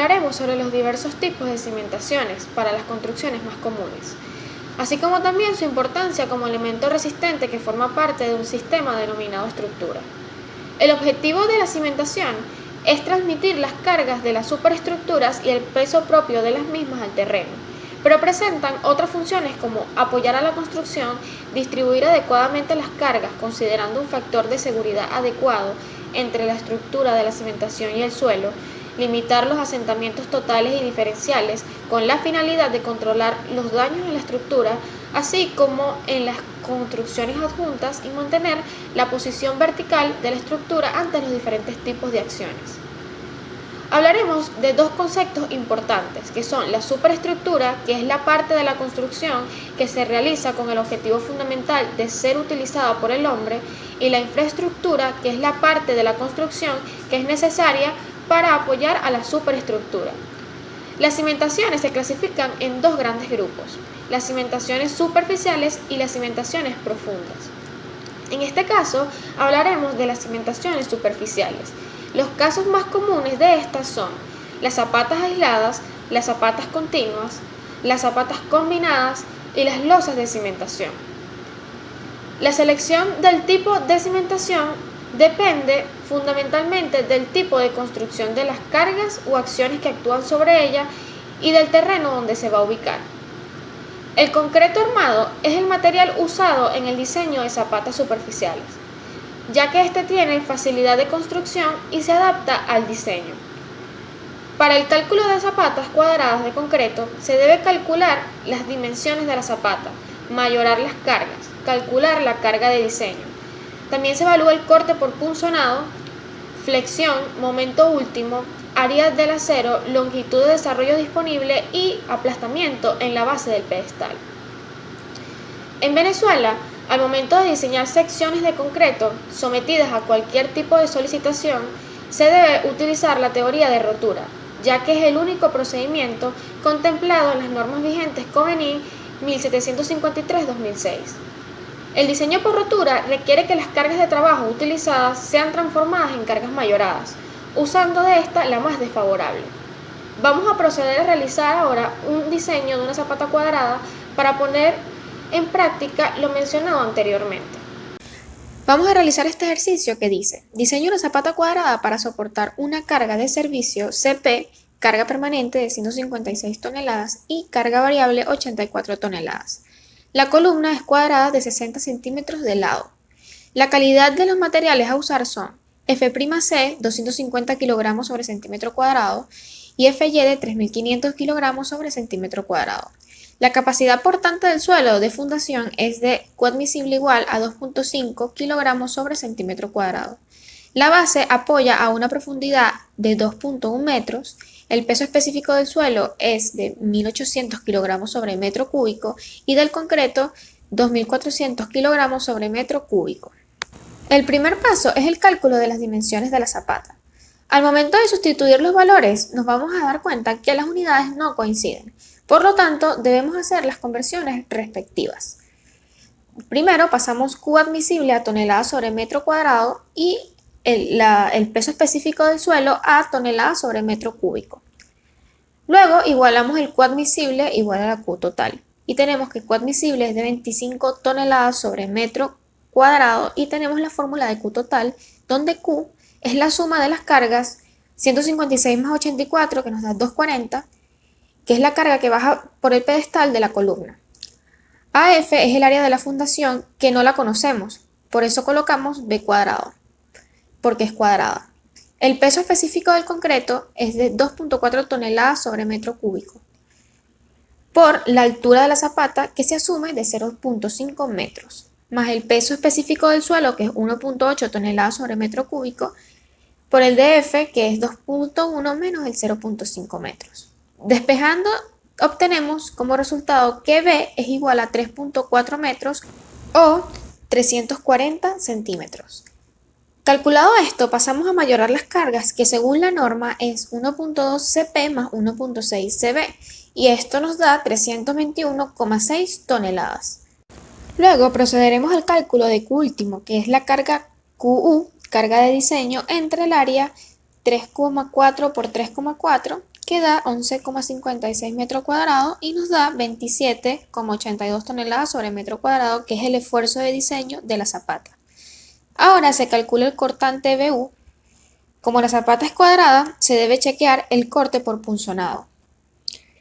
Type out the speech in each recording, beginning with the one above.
hablaremos sobre los diversos tipos de cimentaciones para las construcciones más comunes, así como también su importancia como elemento resistente que forma parte de un sistema denominado estructura. El objetivo de la cimentación es transmitir las cargas de las superestructuras y el peso propio de las mismas al terreno, pero presentan otras funciones como apoyar a la construcción, distribuir adecuadamente las cargas considerando un factor de seguridad adecuado entre la estructura de la cimentación y el suelo, limitar los asentamientos totales y diferenciales con la finalidad de controlar los daños en la estructura, así como en las construcciones adjuntas y mantener la posición vertical de la estructura ante los diferentes tipos de acciones. Hablaremos de dos conceptos importantes, que son la superestructura, que es la parte de la construcción que se realiza con el objetivo fundamental de ser utilizada por el hombre, y la infraestructura, que es la parte de la construcción que es necesaria para apoyar a la superestructura. Las cimentaciones se clasifican en dos grandes grupos, las cimentaciones superficiales y las cimentaciones profundas. En este caso, hablaremos de las cimentaciones superficiales. Los casos más comunes de estas son las zapatas aisladas, las zapatas continuas, las zapatas combinadas y las losas de cimentación. La selección del tipo de cimentación depende fundamentalmente del tipo de construcción de las cargas o acciones que actúan sobre ella y del terreno donde se va a ubicar. El concreto armado es el material usado en el diseño de zapatas superficiales, ya que éste tiene facilidad de construcción y se adapta al diseño. Para el cálculo de zapatas cuadradas de concreto, se debe calcular las dimensiones de la zapata, mayorar las cargas, calcular la carga de diseño. También se evalúa el corte por punzonado, flexión, momento último, área del acero, longitud de desarrollo disponible y aplastamiento en la base del pedestal. En Venezuela, al momento de diseñar secciones de concreto sometidas a cualquier tipo de solicitación, se debe utilizar la teoría de rotura, ya que es el único procedimiento contemplado en las normas vigentes COVENI 1753-2006. El diseño por rotura requiere que las cargas de trabajo utilizadas sean transformadas en cargas mayoradas, usando de esta la más desfavorable. Vamos a proceder a realizar ahora un diseño de una zapata cuadrada para poner en práctica lo mencionado anteriormente. Vamos a realizar este ejercicio que dice: diseño una zapata cuadrada para soportar una carga de servicio CP, carga permanente de 156 toneladas y carga variable 84 toneladas. La columna es cuadrada de 60 centímetros de lado. La calidad de los materiales a usar son F'C 250 kg sobre centímetro cuadrado y FY de 3500 kg sobre centímetro cuadrado. La capacidad portante del suelo de fundación es de Q admisible igual a 2.5 kg sobre centímetro cuadrado. La base apoya a una profundidad de 2.1 metros. El peso específico del suelo es de 1.800 kg sobre metro cúbico y del concreto 2.400 kg sobre metro cúbico. El primer paso es el cálculo de las dimensiones de la zapata. Al momento de sustituir los valores, nos vamos a dar cuenta que las unidades no coinciden. Por lo tanto, debemos hacer las conversiones respectivas. Primero pasamos Q admisible a tonelada sobre metro cuadrado y el peso específico del suelo a tonelada sobre metro cúbico. Luego igualamos el Q admisible igual a la Q total. Y tenemos que Q admisible es de 25 toneladas sobre metro cuadrado y tenemos la fórmula de Q total, donde Q es la suma de las cargas 156 más 84, que nos da 240, que es la carga que baja por el pedestal de la columna. AF es el área de la fundación que no la conocemos, por eso colocamos B cuadrado, porque es cuadrada. El peso específico del concreto es de 2.4 toneladas sobre metro cúbico, por la altura de la zapata que se asume de 0.5 metros, más el peso específico del suelo que es 1.8 toneladas sobre metro cúbico, por el DF que es 2.1 menos el 0.5 metros. Despejando, obtenemos como resultado que B es igual a 3.4 metros o 340 centímetros. Calculado esto, pasamos a mayorar las cargas, que según la norma es 1.2 CP más 1.6 CB, y esto nos da 321,6 toneladas. Luego procederemos al cálculo de Q último, que es la carga QU, carga de diseño, entre el área 3,4 por 3,4, que da 11,56 metros cuadrados y nos da 27,82 toneladas sobre metro cuadrado, que es el esfuerzo de diseño de la zapata. Ahora se calcula el cortante BU. Como la zapata es cuadrada, se debe chequear el corte por punzonado.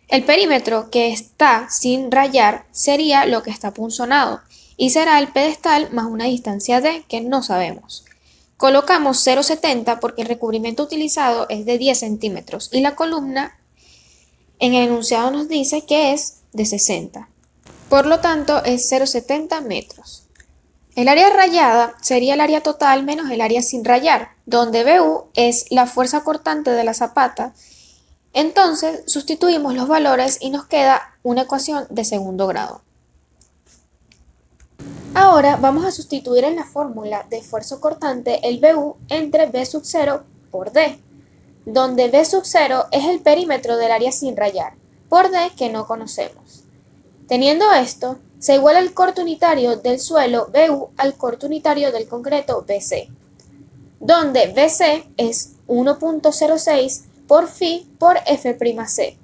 El perímetro que está sin rayar sería lo que está punzonado y será el pedestal más una distancia D que no sabemos. Colocamos 0,70 porque el recubrimiento utilizado es de 10 centímetros y la columna en el enunciado nos dice que es de 60. Por lo tanto es 0,70 metros. El área rayada sería el área total menos el área sin rayar, donde BU es la fuerza cortante de la zapata. Entonces sustituimos los valores y nos queda una ecuación de segundo grado. Ahora vamos a sustituir en la fórmula de esfuerzo cortante el BU entre B sub 0 por D, donde B sub 0 es el perímetro del área sin rayar, por D que no conocemos. Teniendo esto, se iguala el corte unitario del suelo BU al corte unitario del concreto BC, donde BC es 1.06 por phi por F'C,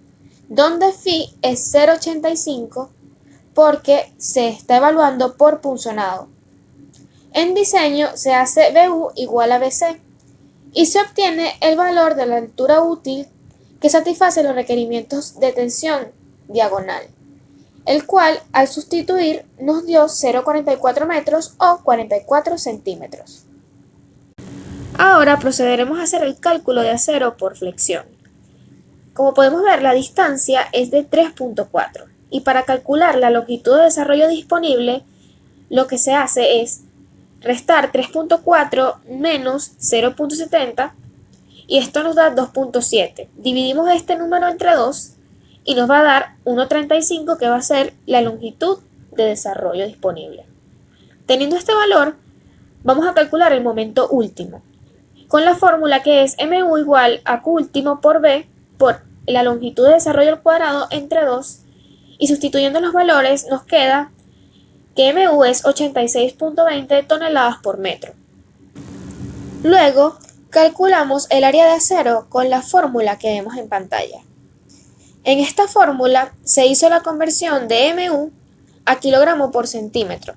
donde phi es 0.85 porque se está evaluando por punzonado. En diseño se hace BU igual a BC y se obtiene el valor de la altura útil que satisface los requerimientos de tensión diagonal, el cual al sustituir nos dio 0,44 metros o 44 centímetros. Ahora procederemos a hacer el cálculo de acero por flexión. Como podemos ver, la distancia es de 3.4 y para calcular la longitud de desarrollo disponible, lo que se hace es restar 3.4 menos 0.70 y esto nos da 2.7. Dividimos este número entre 2 y nos va a dar 1.35, que va a ser la longitud de desarrollo disponible. Teniendo este valor, vamos a calcular el momento último, con la fórmula que es MU igual a Q último por B por la longitud de desarrollo al cuadrado entre 2, y sustituyendo los valores nos queda que MU es 86.20 toneladas por metro. Luego, calculamos el área de acero con la fórmula que vemos en pantalla. En esta fórmula se hizo la conversión de MU a kilogramo por centímetro,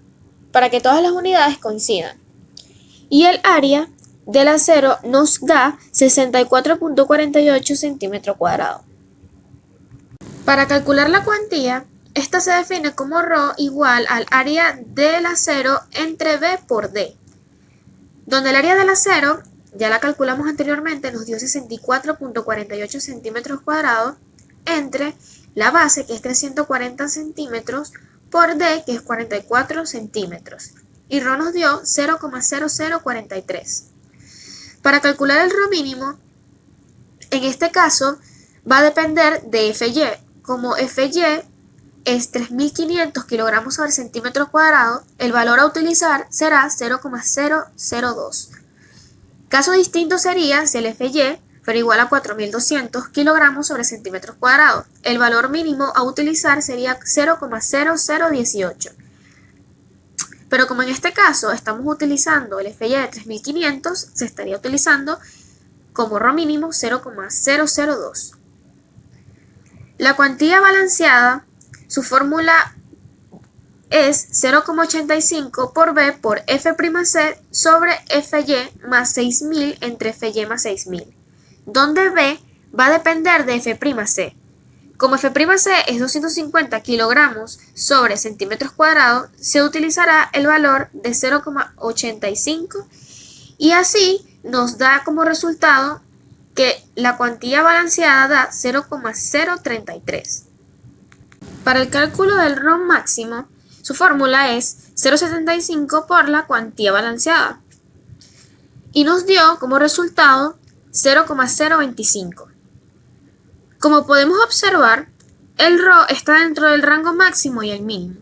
para que todas las unidades coincidan. Y el área del acero nos da 64.48 centímetros cuadrados. Para calcular la cuantía, esta se define como ρ igual al área del acero entre B por D, donde el área del acero, ya la calculamos anteriormente, nos dio 64.48 centímetros cuadrados entre la base, que es 340 centímetros, por D, que es 44 centímetros, y ρ nos dio 0,0043. Para calcular el ρ mínimo, en este caso, va a depender de FY. Como FY es 3.500 kilogramos sobre centímetro cuadrado, el valor a utilizar será 0,002. Caso distinto sería si el FY fuera igual a 4.200 kilogramos sobre centímetros cuadrados. El valor mínimo a utilizar sería 0,0018. Pero como en este caso estamos utilizando el FY de 3.500, se estaría utilizando como ρ mínimo 0,002. La cuantía balanceada, su fórmula es 0,85 por B por F'C sobre FY más 6.000 entre FY más 6.000, donde B va a depender de F'C. Como F'C es 250 kilogramos sobre centímetros cuadrados, se utilizará el valor de 0,85 y así nos da como resultado que la cuantía balanceada da 0,033. Para el cálculo del ρ máximo, su fórmula es 0,75 por la cuantía balanceada y nos dio como resultado 0,025. Como podemos observar, el ρ está dentro del rango máximo y el mínimo,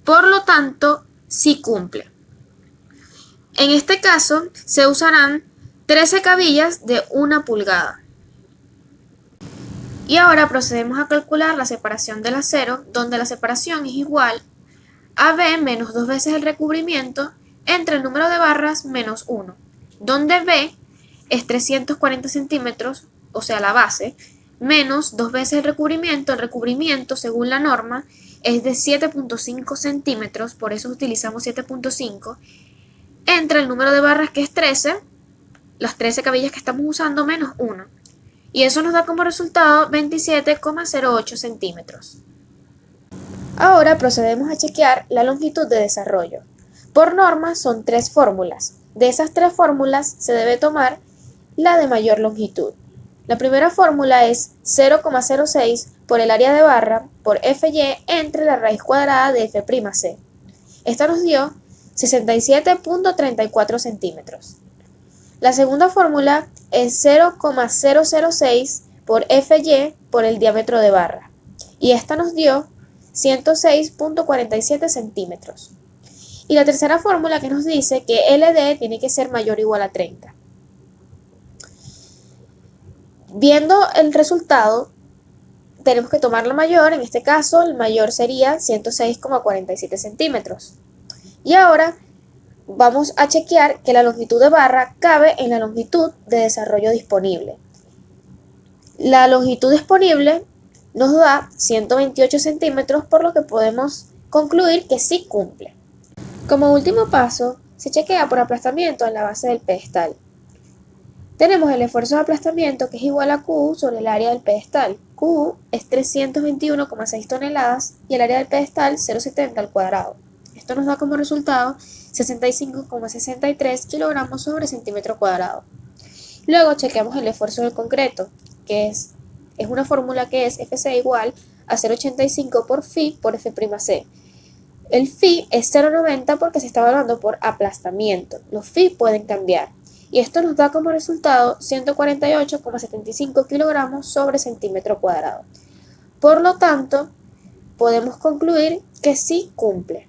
por lo tanto, sí cumple. En este caso, se usarán 13 cabillas de 1 pulgada. Y ahora procedemos a calcular la separación del acero, donde la separación es igual a B menos 2 veces el recubrimiento entre el número de barras menos 1, donde B es 340 centímetros, o sea la base, menos 2 veces el recubrimiento según la norma es de 7.5 centímetros, por eso utilizamos 7.5, entre el número de barras que es 13, las 13 cabillas que estamos usando menos 1. Y eso nos da como resultado 27,08 centímetros. Ahora procedemos a chequear la longitud de desarrollo. Por norma son 3 fórmulas. De esas 3 fórmulas se debe tomar la de mayor longitud. La primera fórmula es 0,06 por el área de barra por FY entre la raíz cuadrada de F'C. Esta nos dio 67.34 centímetros. La segunda fórmula es 0,006 por FY por el diámetro de barra, y esta nos dio 106.47 centímetros. Y la tercera fórmula que nos dice que LD tiene que ser mayor o igual a 30. Viendo el resultado, tenemos que tomar la mayor, en este caso el mayor sería 106,47 centímetros. Y ahora vamos a chequear que la longitud de barra cabe en la longitud de desarrollo disponible. La longitud disponible nos da 128 centímetros, por lo que podemos concluir que sí cumple. Como último paso, se chequea por aplastamiento en la base del pedestal. Tenemos el esfuerzo de aplastamiento que es igual a Q sobre el área del pedestal. Q es 321,6 toneladas y el área del pedestal 0,70 al cuadrado. Esto nos da como resultado 65,63 kilogramos sobre centímetro cuadrado. Luego chequeamos el esfuerzo del concreto, que es una fórmula que es Fc igual a 0,85 por Φ por F'C. El Φ es 0,90 porque se está evaluando por aplastamiento. Los Φ pueden cambiar. Y esto nos da como resultado 148,75 kilogramos sobre centímetro cuadrado. Por lo tanto, podemos concluir que sí cumple.